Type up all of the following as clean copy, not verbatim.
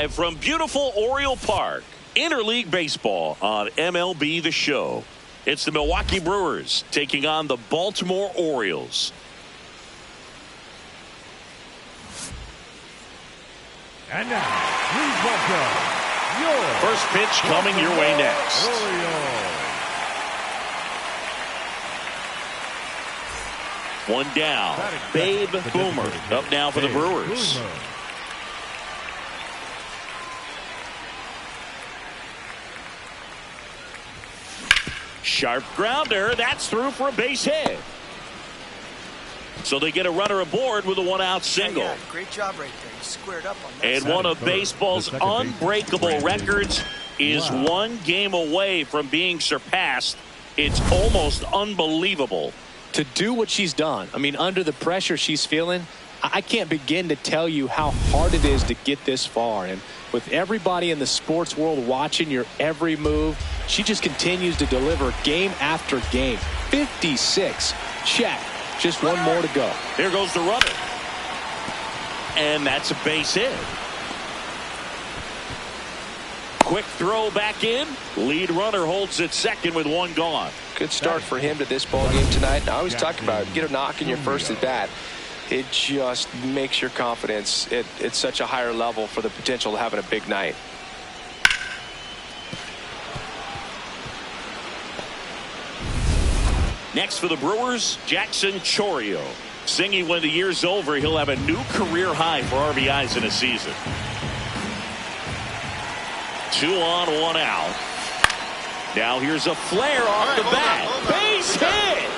Live from beautiful Oriole Park, interleague baseball on MLB The Show. It's the Milwaukee Brewers taking on the Baltimore Orioles. And now, please welcome your first pitch coming your way next. Orioles. One down. Babe Boomer up now for the Brewers. Sharp grounder. That's through for a base hit. So they get a runner aboard with a one-out single. Yeah, great job right there. You squared up on that. And one of baseball's unbreakable records is one game away from being surpassed. It's almost unbelievable. To do what she's done, I mean, under the pressure she's feeling, I can't begin to tell you how hard it is to get this far. And with everybody in the sports world watching your every move, she just continues to deliver game after game. 56. Check. Just one more to go. Here goes the runner. And that's a base hit. Quick throw back in. Lead runner holds at second with one gone. Good start for him to this ball game tonight. I always talk about it. Get a knock in your first at bat. It just makes your confidence at such a higher level for the potential of having a big night. Next for the Brewers, Jackson Chourio. Singing when the year's over, he'll have a new career high for RBIs in a season. 2 on, 1 out. Now here's a flare off the bat. Base hit!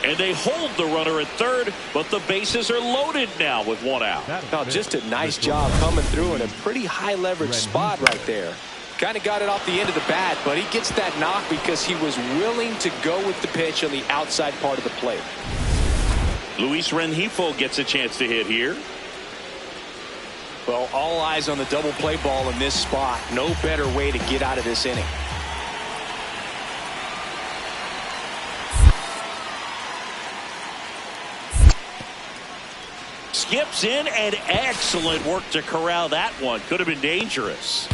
And they hold the runner at third, but the bases are loaded now with 1 out. Oh, just a nice job coming through in a pretty high leverage spot right there. Kind of got it off the end of the bat, but he gets that knock because he was willing to go with the pitch on the outside part of the plate. Luis Rengifo gets a chance to hit here. Well, all eyes on the double play ball in this spot. No better way to get out of this inning. Skips in, and excellent work to corral that one. Could have been dangerous.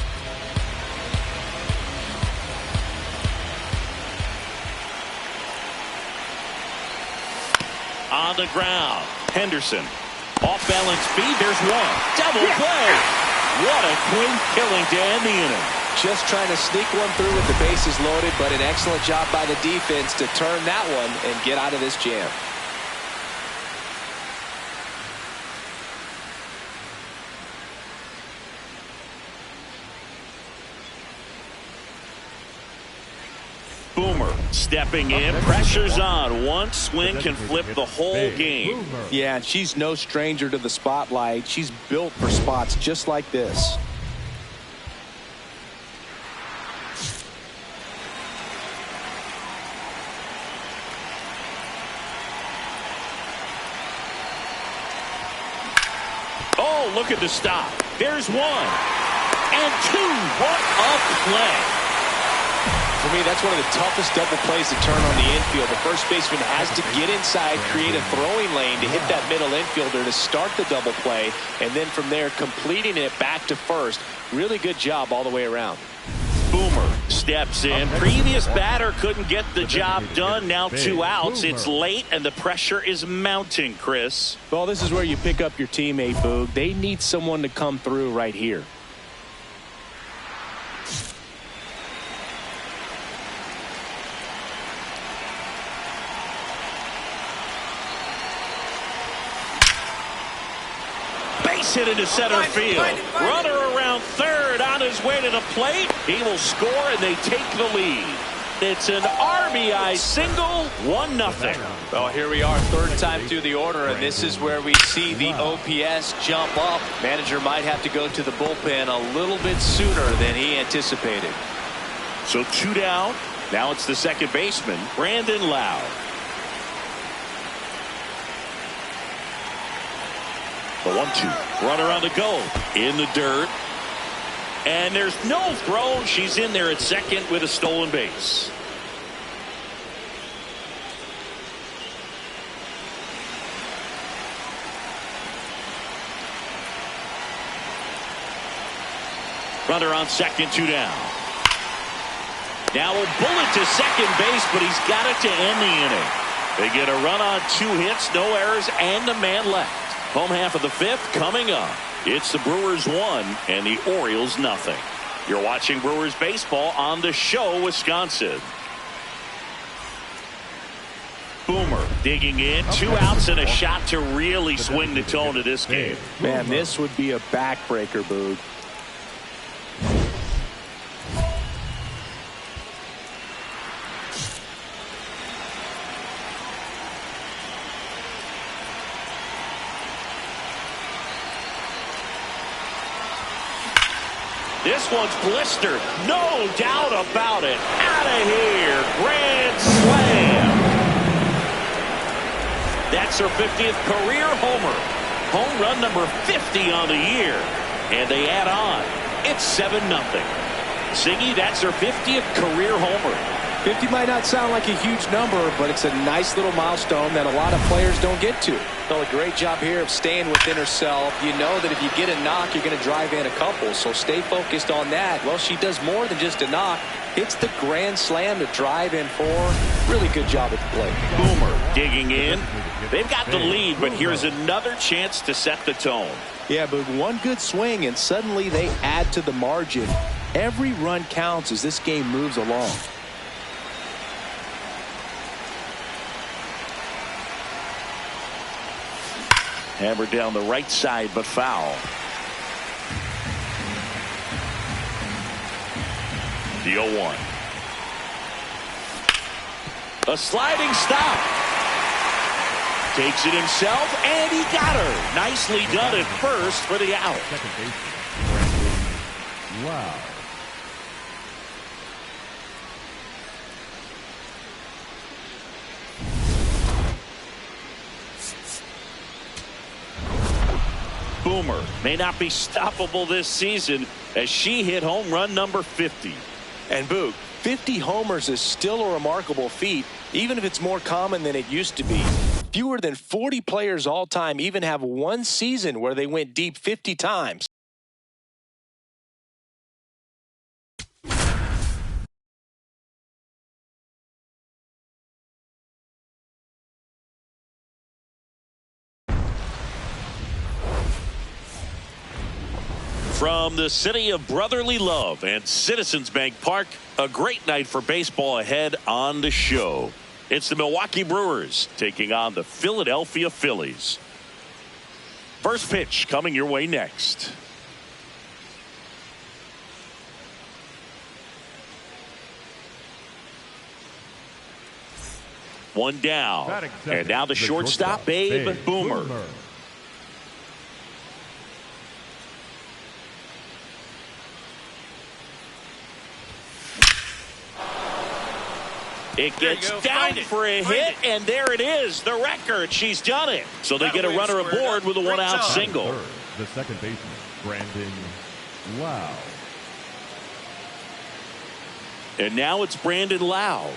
On the ground, Henderson. Off balance speed, there's one. Double play. What a clean killing to end the inning. Just trying to sneak one through with the bases loaded, but an excellent job by the defense to turn that one and get out of this jam. Boomer stepping in, pressure's on. One swing can flip the whole game. Yeah, and she's no stranger to the spotlight. She's built for spots just like this. Oh, look at the stop. There's 1 and 2. What a play. For me, that's one of the toughest double plays to turn on the infield. The first baseman has to get inside, create a throwing lane to hit that middle infielder to start the double play, and then from there completing it back to first. Really good job all the way around. Boomer steps in. Previous batter couldn't get the job done. Now 2 outs. It's late, and the pressure is mounting, Chris. Well, this is where you pick up your teammate, Boog. They need someone to come through right here. Hit into center field. Runner around third on his way to the plate. He will score, and they take the lead. It's an RBI single, 1-0. Well, here we are, third time through the order, and this is where we see the OPS jump up. Manager might have to go to the bullpen a little bit sooner than he anticipated. So 2 down. Now it's the second baseman, Brandon Lowe. The 1-2. Runner on the go. In the dirt. And there's no throw. She's in there at second with a stolen base. Runner on second, 2 down. Now a bullet to second base, but he's got it to end the inning. They get a run on 2 hits, no errors, and a man left. Home half of the 5th coming up. It's the Brewers 1 and the Orioles nothing. You're watching Brewers baseball on the Show Wisconsin. Boomer digging in, 2 outs and a shot to really swing the tone of this game. Man, this would be a backbreaker, Boog. This one's blistered. No doubt about it. Out of here. Grand slam. That's her 50th career homer. Home run number 50 on the year. And they add on. It's 7-0. Ziggy, that's her 50th career homer. 50 might not sound like a huge number, but it's a nice little milestone that a lot of players don't get to. Done a great job here of staying within herself. You know that if you get a knock, you're going to drive in a couple, so stay focused on that. Well, she does more than just a knock. Hits the grand slam to drive in 4. Really good job at the plate. Boomer digging in. They've got the lead, but here's another chance to set the tone. Yeah, but one good swing, and suddenly they add to the margin. Every run counts as this game moves along. Hammered down the right side, but foul. The 0-1. A sliding stop. Takes it himself, and he got her. Nicely done at first for the out. Second baseman, Wow. Boomer may not be stoppable this season as she hit home run number 50. And Boog, 50 homers is still a remarkable feat, even if it's more common than it used to be. Fewer than 40 players all time even have one season where they went deep 50 times. From the city of brotherly love and Citizens Bank Park, a great night for baseball ahead on the Show. It's the Milwaukee Brewers taking on the Philadelphia Phillies. First pitch coming your way next. One down. And now the shortstop, Babe Boomer. It gets down for a hit, and there it is, the record. She's done it. So they get a runner aboard with a one-out single. The second baseman, Brandon Lau. And now it's Brandon Lau.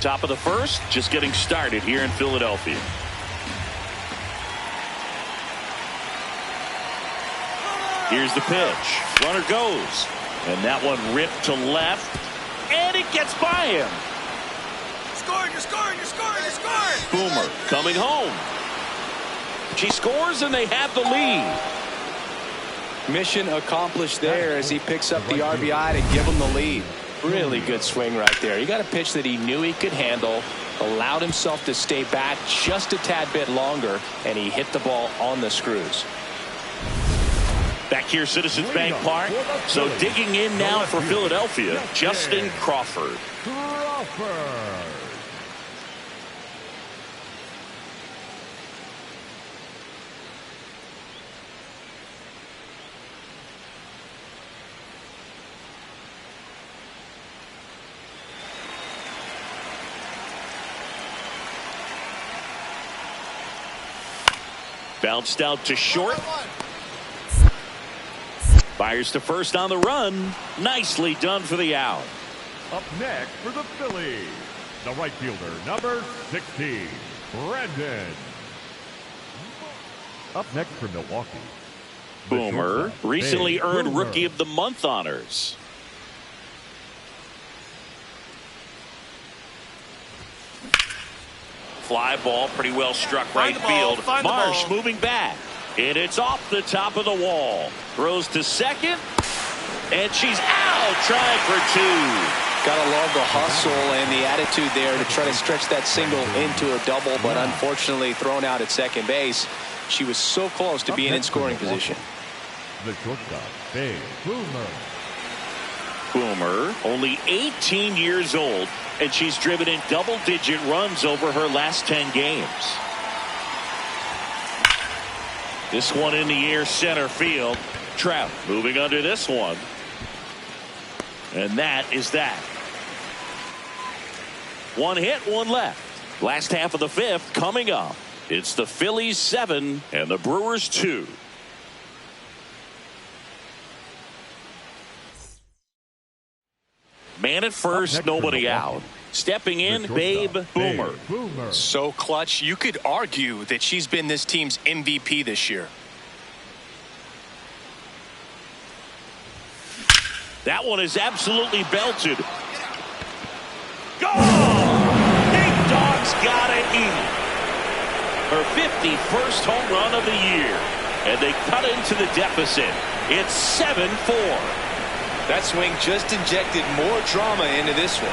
Top of the first, just getting started here in Philadelphia. Here's the pitch. Runner goes. And that one ripped to left. And it gets by him. Scoring, you're scoring, you're scoring, you're scoring. Boomer coming home. She scores and they have the lead. Mission accomplished there as he picks up the RBI to give him the lead. Really good swing right there. You got a pitch that he knew he could handle, allowed himself to stay back just a tad bit longer, and he hit the ball on the screws. Back here, Citizens Bank Park. So digging in now for Philadelphia, Justin Crawford. Bounced out to short. Fires to first on the run. Nicely done for the out. Up next for the Phillies, the right fielder, number 16, Brandon. Up next for Milwaukee, Boomer recently earned Rookie of the Month honors. Fly ball, pretty well struck right field. Marsh moving back, and it's off the top of the wall. Throws to second, and she's out, trying for two. Gotta love the hustle and the attitude there to try to stretch that single into a double, but unfortunately thrown out at second base. She was so close to being in scoring position. The shortstop, Boomer. Boomer, only 18 years old, and she's driven in double-digit runs over her last 10 games. This one in the air, center field. Trout moving under this one. And that is that. One hit, one left. Last half of the fifth coming up. It's the Phillies 7 and the Brewers 2. Man at first, nobody out. Stepping in, Babe Boomer. So clutch, you could argue that she's been this team's MVP this year. That one is absolutely belted. Gone! Big Dog's gotta eat. Her 51st home run of the year. And they cut into the deficit. It's 7-4. That swing just injected more drama into this one.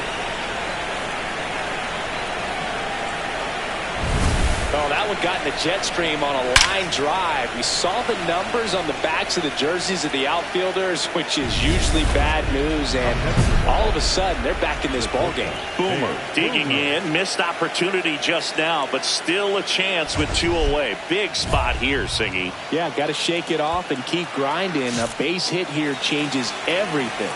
Oh, that one got in the jet stream on a line drive. We saw the numbers on the backs of the jerseys of the outfielders, which is usually bad news, and all of a sudden they're back in this ball game. Boomer digging in, missed opportunity just now, but still a chance with 2 away. Big spot here, Singy. Yeah, got to shake it off and keep grinding. A base hit here changes everything.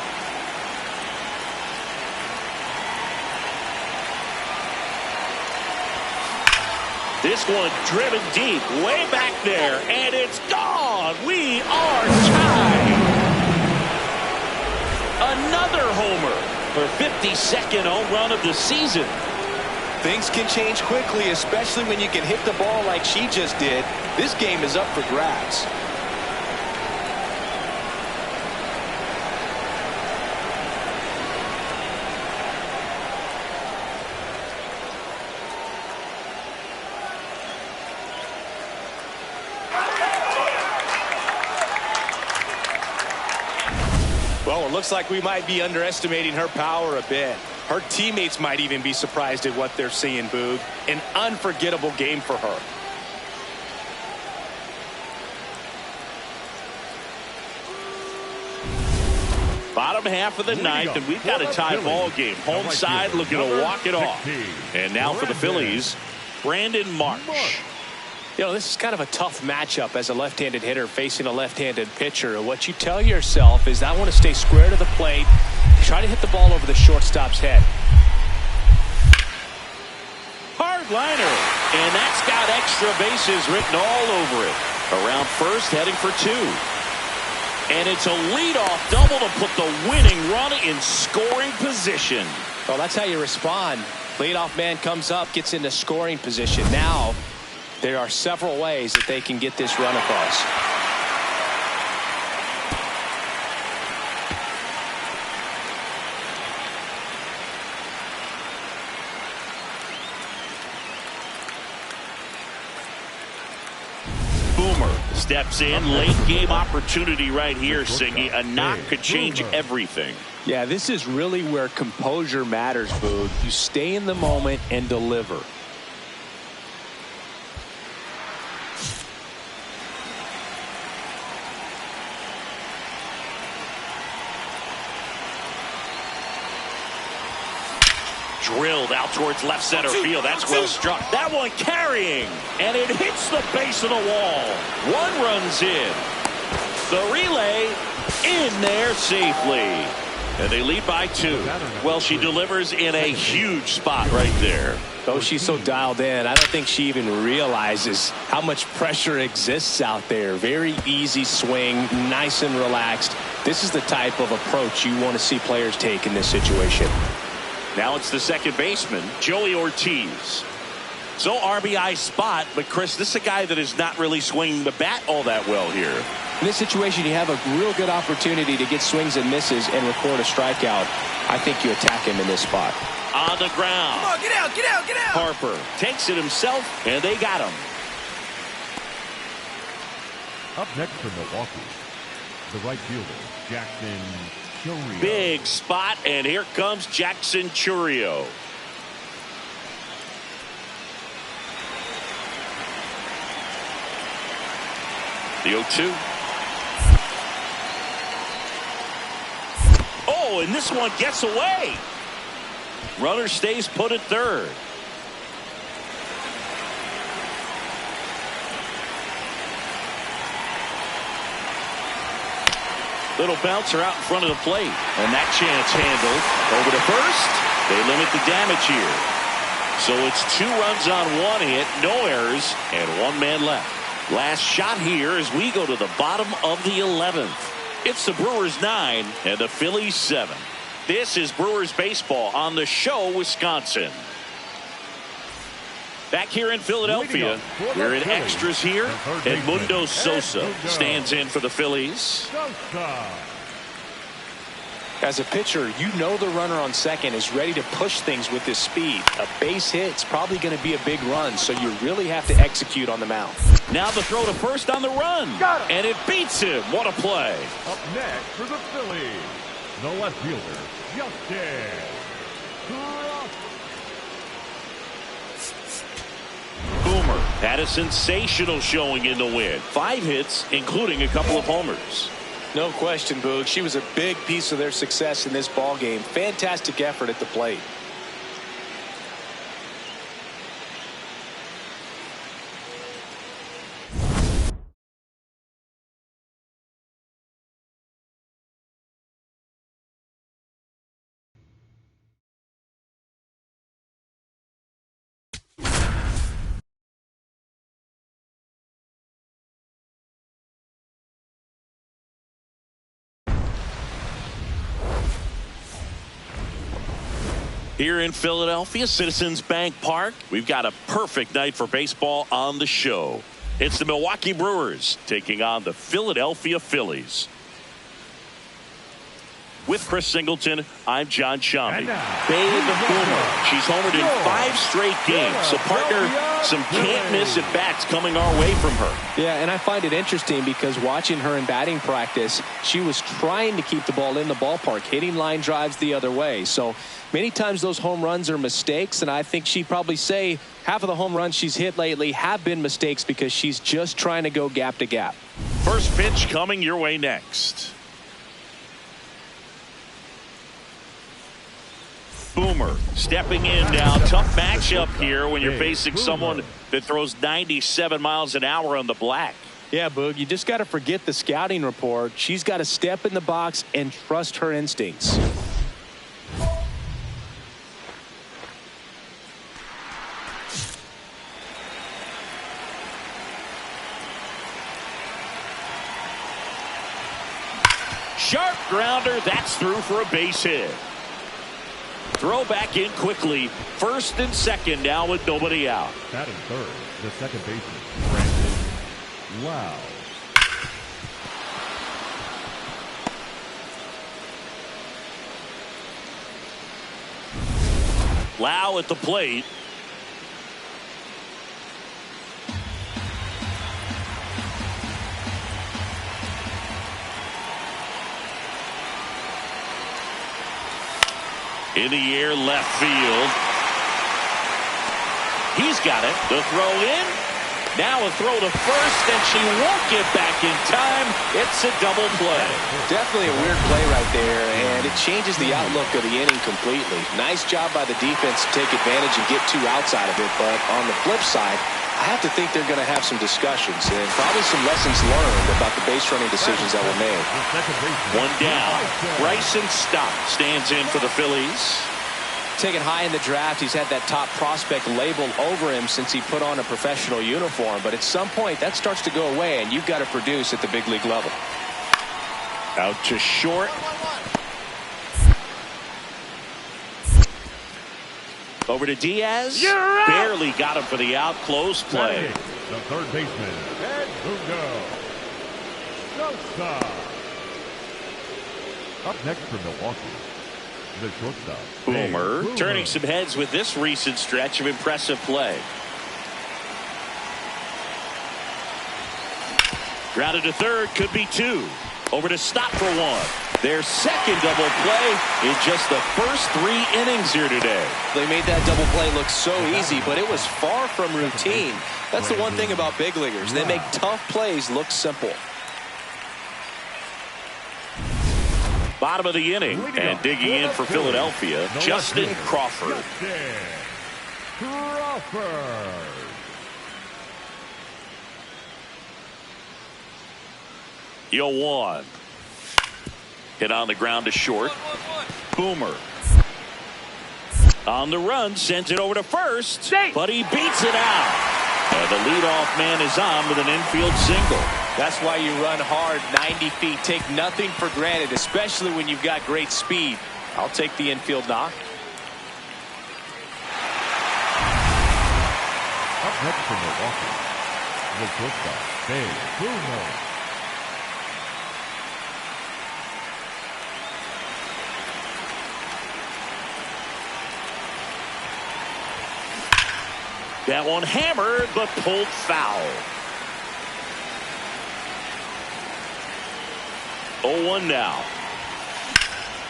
This one driven deep, way back there, and it's gone. We are tied. Another homer, her 52nd home run of the season. Things can change quickly, especially when you can hit the ball like she just did. This game is up for grabs. Well, it looks like we might be underestimating her power a bit. Her teammates might even be surprised at what they're seeing, Boog. An unforgettable game for her. Bottom half of the ninth, and we've got a tie ball game. Home side looking to walk it off. And now for the Phillies, Brandon Marsh. You know, this is kind of a tough matchup as a left-handed hitter facing a left-handed pitcher. What you tell yourself is, I want to stay square to the plate, try to hit the ball over the shortstop's head. Hard liner, and that's got extra bases written all over it. Around first, heading for 2. And it's a leadoff double to put the winning run in scoring position. Well, that's how you respond. Leadoff man comes up, gets into scoring position. Now, there are several ways that they can get this run across. Boomer steps in, late game opportunity right here, Singy. A knock could change everything. Yeah, this is really where composure matters, Boog. You stay in the moment and deliver. Drilled out towards left center field. That's well struck. That one carrying, and it hits the base of the wall. One runs in. The relay in there safely. And they lead by 2. Well, she delivers in a huge spot right there. Oh, she's so dialed in. I don't think she even realizes how much pressure exists out there. Very easy swing, nice and relaxed. This is the type of approach you want to see players take in this situation. Now it's the second baseman, Joey Ortiz. So RBI spot, but Chris, this is a guy that is not really swinging the bat all that well here. In this situation, you have a real good opportunity to get swings and misses and record a strikeout. I think you attack him in this spot. On the ground. Come on, get out, get out, get out. Harper takes it himself, and they got him. Up next for Milwaukee, the right fielder, Jackson Chourio. Big spot, and here comes Jackson Chourio. The 0-2. Oh, and this one gets away. Runner stays put at third. Little bouncer out in front of the plate. And that chance handled. Over to first. They limit the damage here. So it's 2 runs on 1 hit, no errors, and 1 man left. Last shot here as we go to the bottom of the 11th. It's the Brewers 9 and the Phillies 7. This is Brewers baseball on the show, Wisconsin. Back here in Philadelphia, we're in extras here. Edmundo Sosa stands in for the Phillies. As a pitcher, you know the runner on second is ready to push things with his speed. A base hit's probably going to be a big run, so you really have to execute on the mound. Now the throw to first on the run. And it beats him. What a play. Up next for the Phillies, the left fielder, Justin. Boomer had a sensational showing in the win. 5 hits, including a couple of homers. No question, Boog. She was a big piece of their success in this ball game. Fantastic effort at the plate. Here in Philadelphia, Citizens Bank Park, we've got a perfect night for baseball on the show. It's the Milwaukee Brewers taking on the Philadelphia Phillies. With Chris Singleton, I'm John Shambi. Babe Boomer. She's homered in 5 straight games. So, partner, some can't-miss at-bats coming our way from her. Yeah, and I find it interesting because watching her in batting practice, she was trying to keep the ball in the ballpark, hitting line drives the other way. So, many times those home runs are mistakes, and I think she'd probably say half of the home runs she's hit lately have been mistakes because she's just trying to go gap to gap. First pitch coming your way next. Boomer stepping in now. Tough matchup here when you're facing someone that throws 97 miles an hour on the black. Yeah, Boog, you just got to forget the scouting report. She's got to step in the box and trust her instincts. Sharp grounder. That's through for a base hit. Throw back in quickly. First and second now with nobody out. Batting third, the second baseman, Brandon Lau. Lau at the plate. In the air, left field. He's got it. The throw in. Now a throw to first, and she won't get back in time. It's a double play. Definitely a weird play right there, and it changes the outlook of the inning completely. Nice job by the defense to take advantage and get 2 outs out of it, but on the flip side, I have to think they're going to have some discussions and probably some lessons learned about the base running decisions that were made. One down. Bryson Stott stands in for the Phillies. Taken high in the draft, he's had that top prospect label over him since he put on a professional uniform, but at some point that starts to go away and you've got to produce at the big league level. Out to short. Over to Diaz. Barely got him for the out. Close play. The third baseman, Edmundo shortstop. Up next for Milwaukee, the shortstop. Boomer turning some heads with this recent stretch of impressive play. Grounded to third, could be two. Over to stop for one. Their second double play in just the first 3 innings here today. They made that double play look so easy, but it was far from routine. That's the one thing about big leaguers. They make tough plays look simple. Bottom of the inning, and digging in for Philadelphia, Justin Crawford. Yo, 1. Hit on the ground to short. Boomer. On the run, sends it over to first, but he beats it out. And the leadoff man is on with an infield single. That's why you run hard 90 feet. Take nothing for granted, especially when you've got great speed. I'll take the infield knock. Up next for Milwaukee, the shortstop, Boomer. That one hammered, but pulled foul. 0-1 now.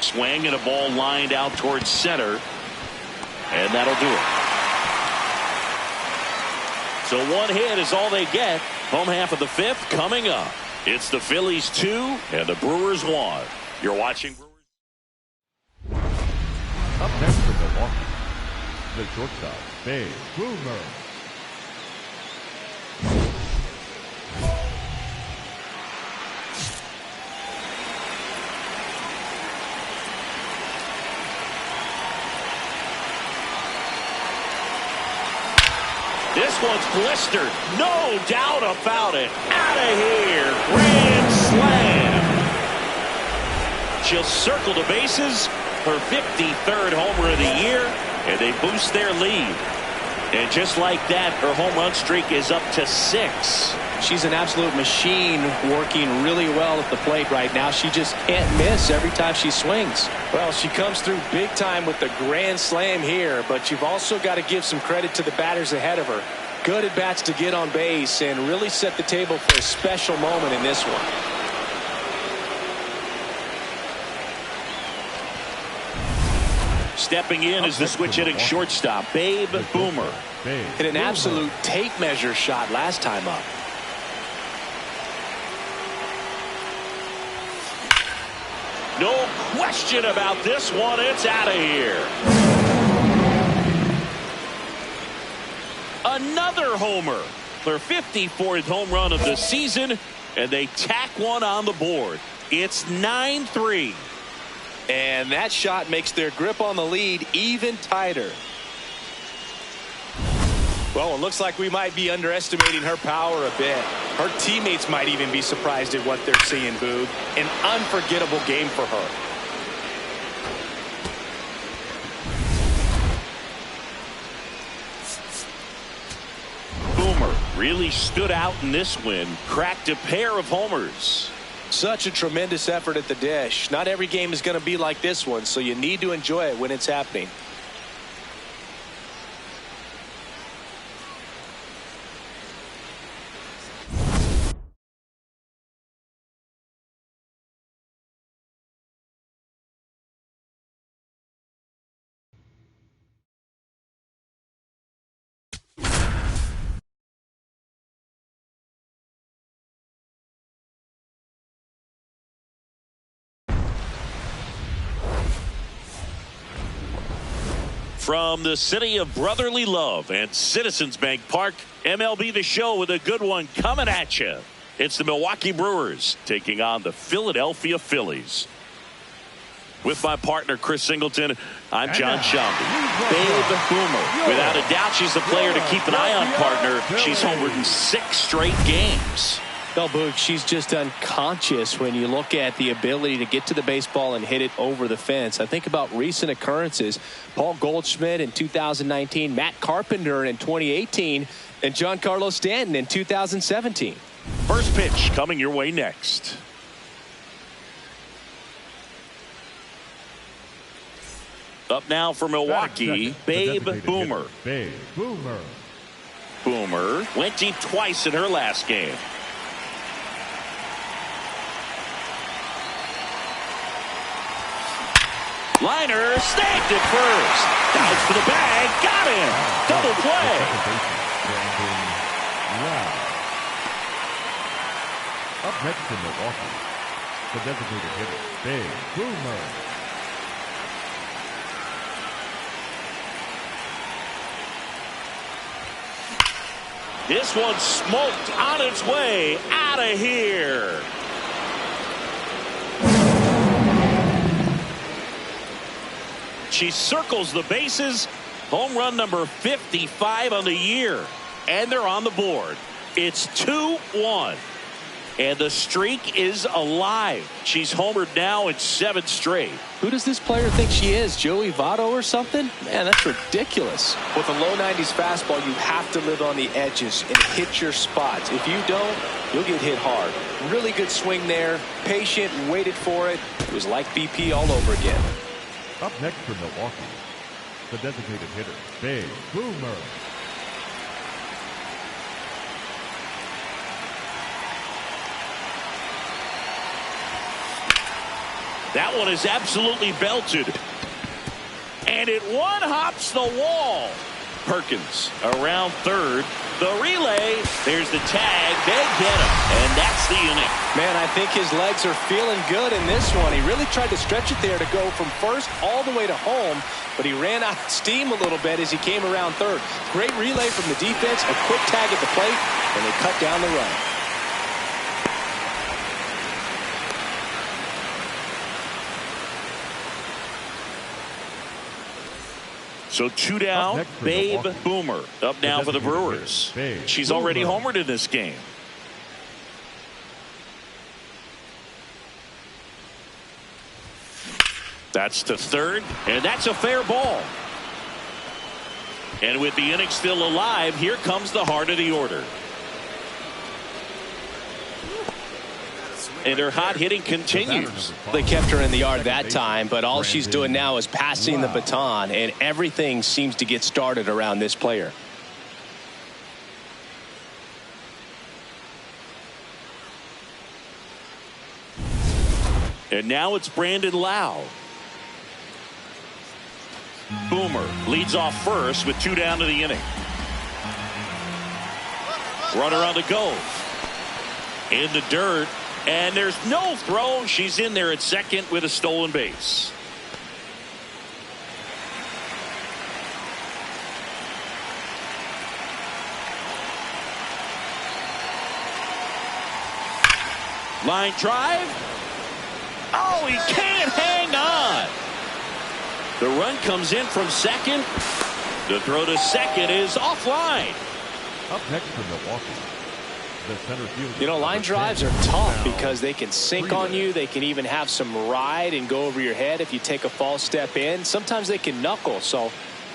Swing and a ball lined out towards center. And that'll do it. So 1 hit is all they get. Home half of the 5th coming up. It's the Phillies 2 and the Brewers 1. You're watching Brewers. Up next for Milwaukee, the shortstop, Boomer. This one's blistered. No doubt about it. Out of here. Grand slam. She'll circle the bases. Her 53rd homer of the year. And they boost their lead. And just like that, her home run streak is up to 6. She's an absolute machine, working really well at the plate right now. She just can't miss every time she swings. Well, she comes through big time with the grand slam here, but you've also got to give some credit to the batters ahead of her. Good at bats to get on base and really set the table for a special moment in this one. Stepping in is the switch hitting shortstop, Boomer. Hit an absolute tape measure shot last time up. No question about this one. It's out of here. Another homer. Their 54th home run of the season, and they tack one on the board. It's 9-3. And that shot makes their grip on the lead even tighter. Well, it looks like we might be underestimating her power a bit. Her teammates might even be surprised at what they're seeing, Boog. An unforgettable game for her. Boomer really stood out in this win. Cracked a pair of homers. Such a tremendous effort at the dish. Not every game is going to be like this one, so you need to enjoy it when it's happening. From the city of brotherly love and Citizens Bank Park, MLB The Show with a good one coming at you. It's the Milwaukee Brewers taking on the Philadelphia Phillies. With my partner, Chris Singleton, I'm John Shambi. Boomer. Without a doubt, she's the player to keep an eye on, partner. She's homered in 6 straight games. Well, Boog, she's just unconscious when you look at the ability to get to the baseball and hit it over the fence. I think about recent occurrences. Paul Goldschmidt in 2019, Matt Carpenter in 2018, and Giancarlo Stanton in 2017. First pitch coming your way next. Up now for Milwaukee, Babe Boomer. Babe Boomer. Boomer went deep twice in her last game. Liner snagged it first. Dives for the bag. Got him. Double play. Up next for Milwaukee, the designated hitter, Babe Boomer. This one smoked on its way out of here. She circles the bases. Home run number 55 on the year. And they're on the board. It's 2-1. And the streak is alive. She's homered now in 7 straight. Who does this player think she is? Joey Votto or something? Man, that's ridiculous. With a low 90s fastball, you have to live on the edges and hit your spots. If you don't, you'll get hit hard. Really good swing there. Patient, waited for it. It was like BP all over again. Up next for Milwaukee, the designated hitter, Babe Boomer. That one is absolutely belted. And it one-hops the wall. Perkins around third. The relay. There's the tag. They get him. And that's the inning. Man, I think his legs are feeling good in this one. He really tried to stretch it there to go from first all the way to home, but he ran out of steam a little bit as he came around third. Great relay from the defense, a quick tag at the plate, and they cut down the run. So 2 down, Babe Boomer. Up now for the Brewers. She's already homered in this game. That's to third, and that's a fair ball. And with the inning still alive, here comes the heart of the order. And their hot hitting continues. They kept her in the yard that time, but all she's doing now is passing the baton, and everything seems to get started around this player. And now it's Brandon Lau. Boomer leads off first with 2 down to the inning. Runner on the go. In the dirt. And there's no throw. She's in there at second with a stolen base. Line drive. Oh, he can't hang on. The run comes in from second. The throw to second is offline. Up next for Milwaukee, the center fielder. You know, line drives are tough because they can sink on you. They can even have some ride and go over your head if you take a false step in. Sometimes they can knuckle. So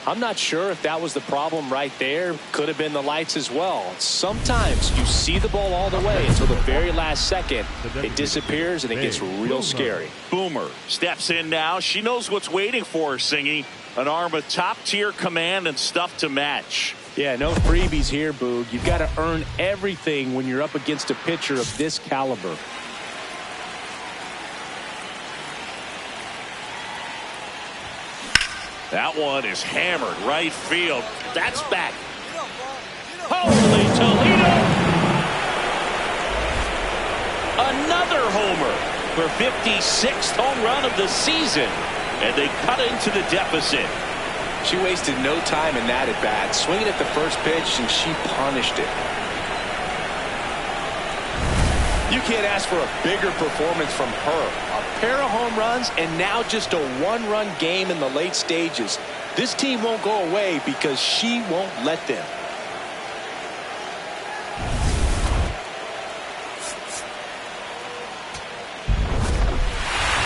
I'm not sure if that was the problem right there. Could have been the lights as well. Sometimes you see the ball all the way until the very last second. It disappears and it gets real scary. Boomer steps in now. She knows what's waiting for her, Singy. An arm of top-tier command and stuff to match. Yeah, no freebies here, Boog. You've got to earn everything when you're up against a pitcher of this caliber. That one is hammered right field. That's back. Holy Toledo! Another homer for 56th home run of the season. And they cut into the deficit. She wasted no time in that at bat, swinging at the first pitch, and she punished it. You can't ask for a bigger performance from her. A pair of home runs and now just a one-run game in the late stages. This team won't go away because she won't let them.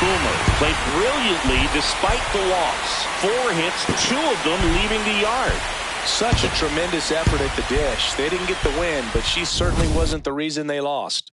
Boomer played brilliantly despite the loss. 4 hits, 2 of them leaving the yard. Such a tremendous effort at the dish. They didn't get the win, but she certainly wasn't the reason they lost.